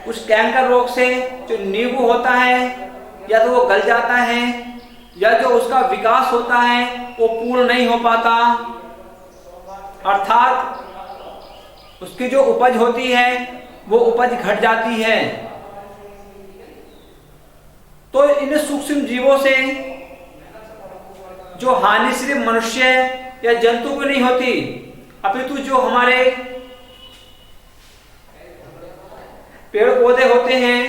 उस कैंकर रोग से जो नींबू होता है या तो वो गल जाता है या जो उसका विकास होता है वो पूर्ण नहीं हो पाता, अर्थात उसकी जो उपज होती है वो उपज घट जाती है। तो इन सूक्ष्म जीवों से जो हानि सिर्फ मनुष्य या जंतु को नहीं होती, अपितु जो हमारे पेड़ पौधे होते हैं,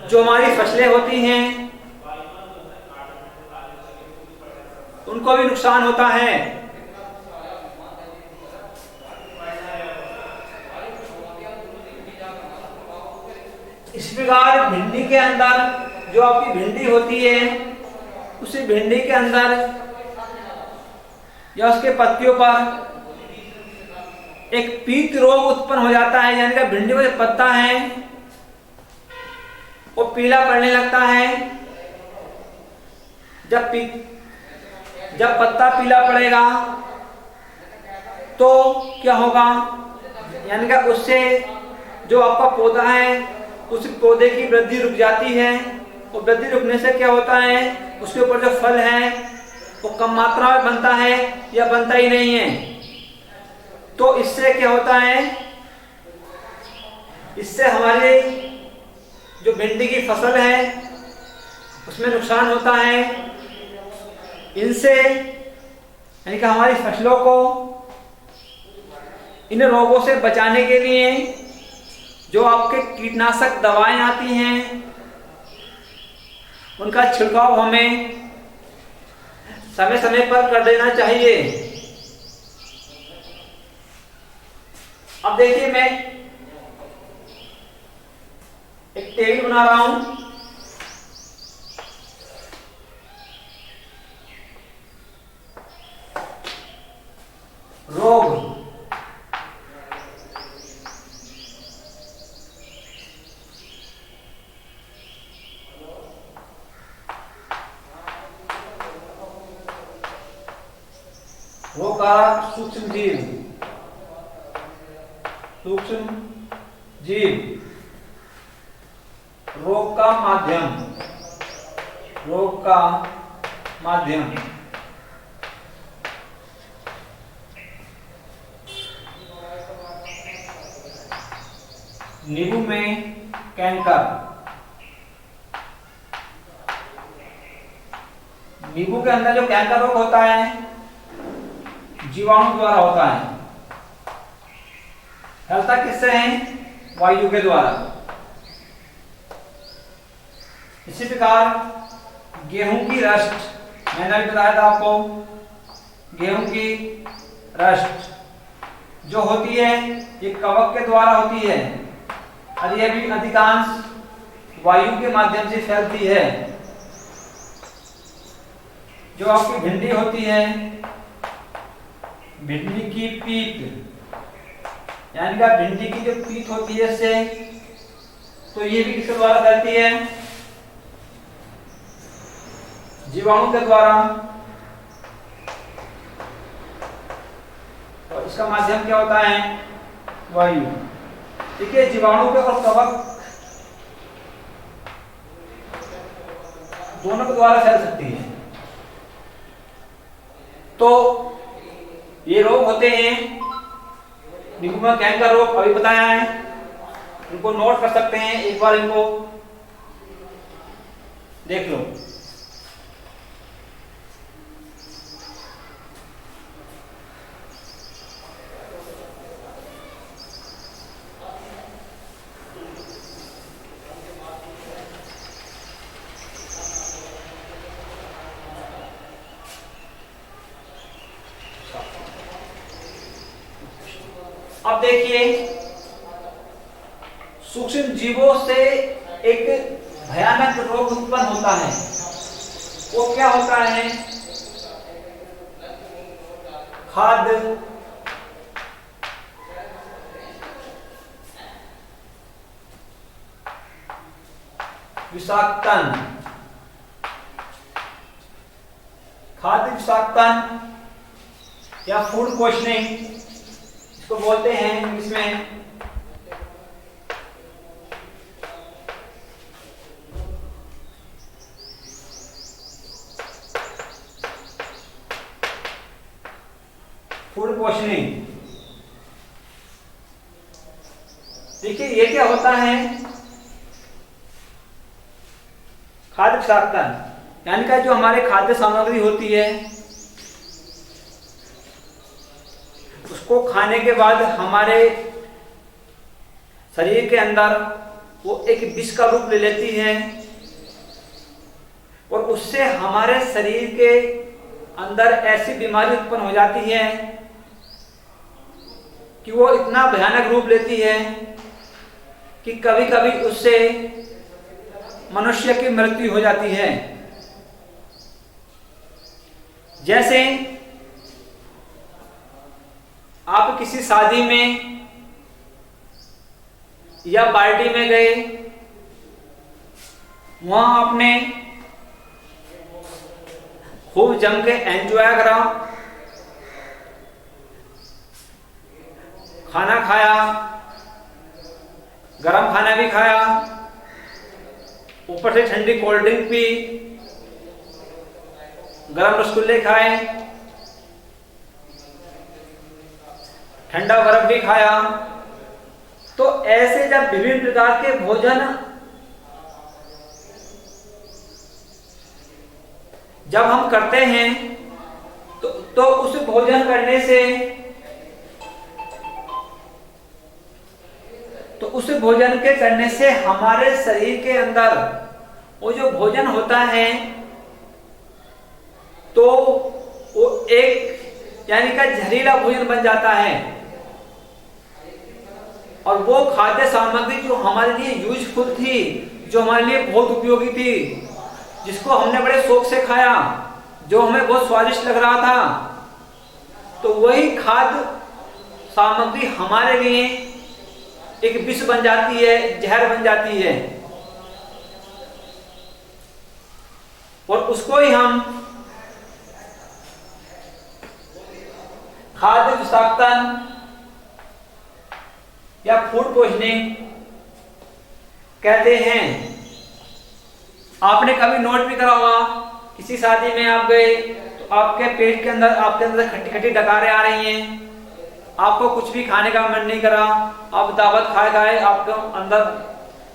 जो हमारी फसलें होती हैं, उनको भी नुकसान होता है। इस प्रकार भिंडी के अंदर जो आपकी भिंडी होती है, उसी भिंडी के अंदर या उसके पत्तियों पर एक पीत रोग उत्पन्न हो जाता है, यानी कि भिंडी का जो पत्ता है वो पीला पड़ने लगता है। जब पत्ता पीला पड़ेगा तो क्या होगा, यानी कि उससे जो आपका पौधा है उस पौधे की वृद्धि रुक जाती है, और वृद्धि रुकने से क्या होता है, उसके ऊपर जो फल है वो कम मात्रा में बनता है या बनता ही नहीं है। तो इससे क्या होता है, इससे हमारे जो भिंडी की फसल है उसमें नुकसान होता है। इनसे यानी कि हमारी फसलों को इन रोगों से बचाने के लिए जो आपके कीटनाशक दवाएं आती हैं उनका छिड़काव हमें समय समय पर कर देना चाहिए। अब देखिए, मैं एक टेबल बना रहा हूं। रोग, रोग का सूक्ष्म जीव, रोग का माध्यम, नींबू में कैंकर, नींबू के अंदर जो कैंकर रोग होता है जीवाणु द्वारा होता है। फैलता किससे है, वायु के द्वारा। इसी प्रकार गेहूं की रस्ट, मैंने अभी बताया था आपको, गेहूं की रस्ट जो होती है ये कवक के द्वारा होती है, और यह भी अधिकांश वायु के माध्यम से फैलती है। जो आपकी भिंडी होती है, भिंडी की पीत, यानी कि भिंडी की जो पीत होती है इससे, तो ये भी किसके द्वारा फैलती है, जीवाणु के द्वारा। और इसका माध्यम क्या होता है, वायु। ठीक है, जीवाणु के और कवक दोनों के द्वारा फैल सकती है। तो ये रोग होते हैं, नींबू में कैंकर रोग अभी बताया है, इनको नोट कर सकते हैं, एक बार इनको देख लो। अब देखिए, सूक्ष्म जीवों से एक भयानक रोग उत्पन्न होता है। वो क्या होता है, खाद्य विषाक्तन, खाद्य विषाक्तन या फूड पॉइजनिंग इसको बोलते हैं इंग्लिश में। पोषणी। देखिए ये क्या होता है, खाद्य विषाक्तन, यानी कि जो हमारे खाद्य सामग्री होती है उसको खाने के बाद हमारे शरीर के अंदर वो एक विष का रूप ले लेती है और उससे हमारे शरीर के अंदर ऐसी बीमारी उत्पन्न हो जाती है कि वो इतना भयानक रूप लेती है कि कभी कभी उससे मनुष्य की मृत्यु हो जाती है। जैसे आप किसी शादी में या पार्टी में गए, वहां आपने खूब जम के एंजॉय करा, खाना खाया, गरम खाना भी खाया, ऊपर से ठंडी कोल्ड ड्रिंक पी, गरम रसगुल्ले खाए, ठंडा बर्फ भी खाया। तो ऐसे जब विभिन्न प्रकार के भोजन जब हम करते हैं तो उस भोजन करने से उस भोजन के करने से हमारे शरीर के अंदर वो जो भोजन होता है तो वो एक यानी का जहरीला भोजन बन जाता है और वो खाद्य सामग्री जो हमारे लिए यूजफुल थी, जो हमारे लिए बहुत उपयोगी थी, जिसको हमने बड़े शौक से खाया, जो हमें बहुत स्वादिष्ट लग रहा था, तो वही खाद्य सामग्री हमारे लिए एक विष बन जाती है, जहर बन जाती है और उसको ही हम खाद्य विषाक्तन या फूड पॉइजनिंग कहते हैं। आपने कभी नोट भी करा होगा, किसी शादी में आप गए तो आपके पेट के अंदर आपके अंदर खट्टी खट्टी डकारें आ रही हैं, आपको कुछ भी खाने का मन नहीं करा, आप दावत खाए खाए आपको अंदर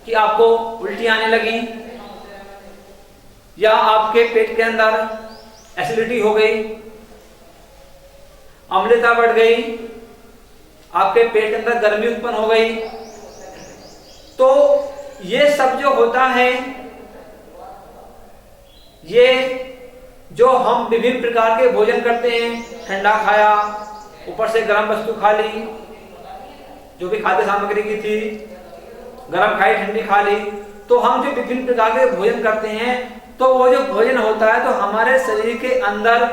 कि आपको उल्टी आने लगी या आपके पेट के अंदर एसिडिटी हो गई, अम्लता बढ़ गई, आपके पेट के अंदर गर्मी उत्पन्न हो गई। तो ये सब जो होता है, ये जो हम विभिन्न प्रकार के भोजन करते हैं, ठंडा खाया, ऊपर से गर्म वस्तु खा ली, जो भी खाद्य सामग्री की थी, गर्म खाई ठंडी खा ली, तो हम जो विभिन्न प्रकार के भोजन करते हैं तो वो जो भोजन होता है तो हमारे शरीर के अंदर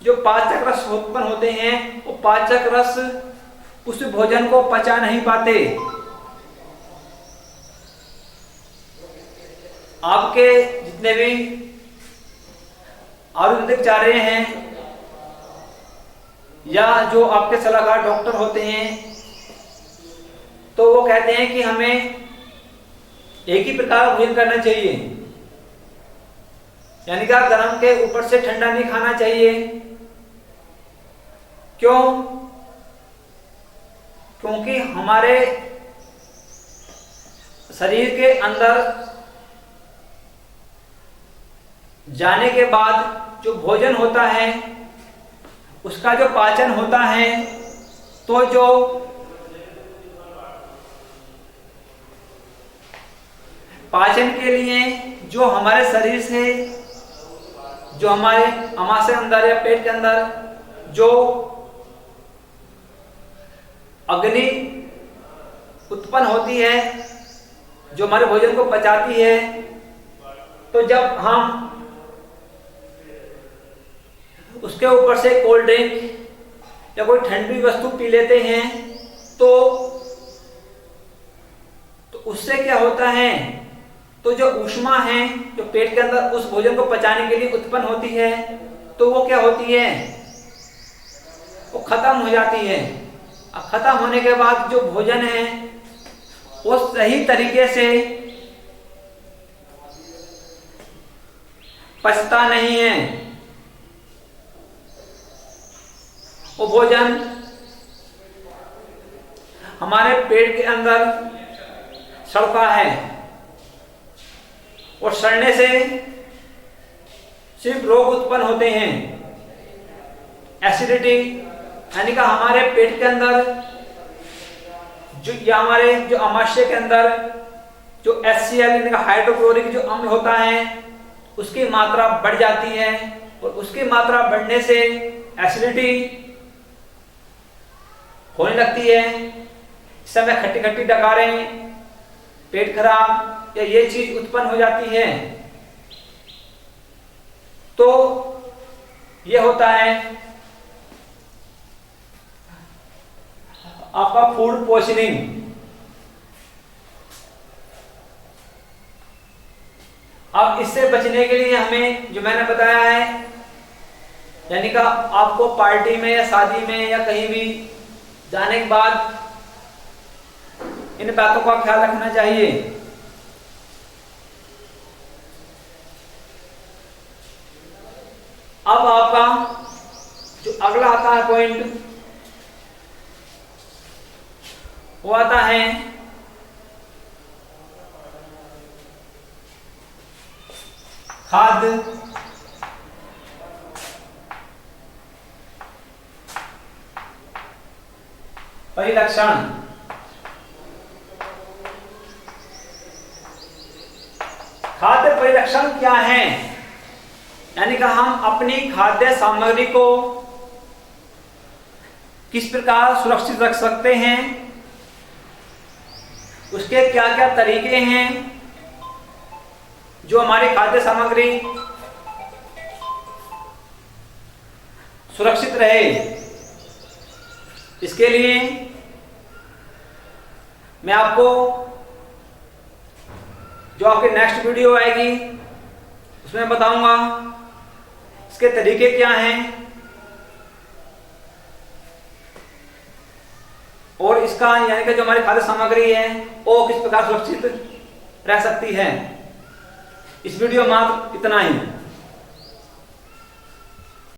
जो पाचक रस उत्पन्न होते हैं, वो पाचक रस उस भोजन को पचा नहीं पाते। आपके जितने भी आयुर्वेदिक चार्य हैं या जो आपके सलाहकार डॉक्टर होते हैं तो वो कहते हैं कि हमें एक ही प्रकार का भोजन करना चाहिए, यानी कि गर्म के ऊपर से ठंडा नहीं खाना चाहिए। क्यों? क्योंकि हमारे शरीर के अंदर जाने के बाद जो भोजन होता है उसका जो पाचन होता है, तो जो पाचन के लिए जो हमारे शरीर से, जो हमारे आमाशय अंदर या पेट के अंदर जो अग्नि उत्पन्न होती है, जो हमारे भोजन को पचाती है, तो जब हम उसके ऊपर से कोल्ड ड्रिंक या कोई ठंडी वस्तु पी लेते हैं तो उससे क्या होता है, तो जो ऊष्मा है जो पेट के अंदर उस भोजन को पचाने के लिए उत्पन्न होती है, तो वो क्या होती है, वो खत्म हो जाती है। अब खत्म होने के बाद जो भोजन है वो सही तरीके से पचता नहीं है वो भोजन हमारे पेट के अंदर सड़ता है और सड़ने से सिर्फ रोग उत्पन्न होते हैं। एसिडिटी यानी कि हमारे पेट के अंदर जो या हमारे जो आमाशय के अंदर जो HCl यानी कि हाइड्रोक्लोरिक जो अम्ल होता है उसकी मात्रा बढ़ जाती है और उसकी मात्रा बढ़ने से एसिडिटी होने लगती है। इस समय खट्टी खट्टी डकारें, पेट खराब या ये चीज उत्पन्न हो जाती है। तो ये होता है आपका फूड पॉइजनिंग। अब इससे बचने के लिए हमें जो मैंने बताया है, यानी कि आपको पार्टी में या शादी में या कहीं भी जाने के बाद इन बातों का ख्याल रखना चाहिए। अब आपका जो अगला आता है पॉइंट, वो आता है खाद्य परिलक्षण। खाद्य परिलक्षण क्या है? यानी कि हम अपनी खाद्य सामग्री को किस प्रकार सुरक्षित रख सकते हैं, उसके क्या क्या तरीके हैं जो हमारी खाद्य सामग्री सुरक्षित रहे। इसके लिए मैं आपको जो आपकी नेक्स्ट वीडियो आएगी उसमें बताऊंगा इसके तरीके क्या हैं और इसका यानी कि जो हमारी खाद्य सामग्री है वो किस प्रकार सुरक्षित रह सकती है। इस वीडियो में आप इतना ही।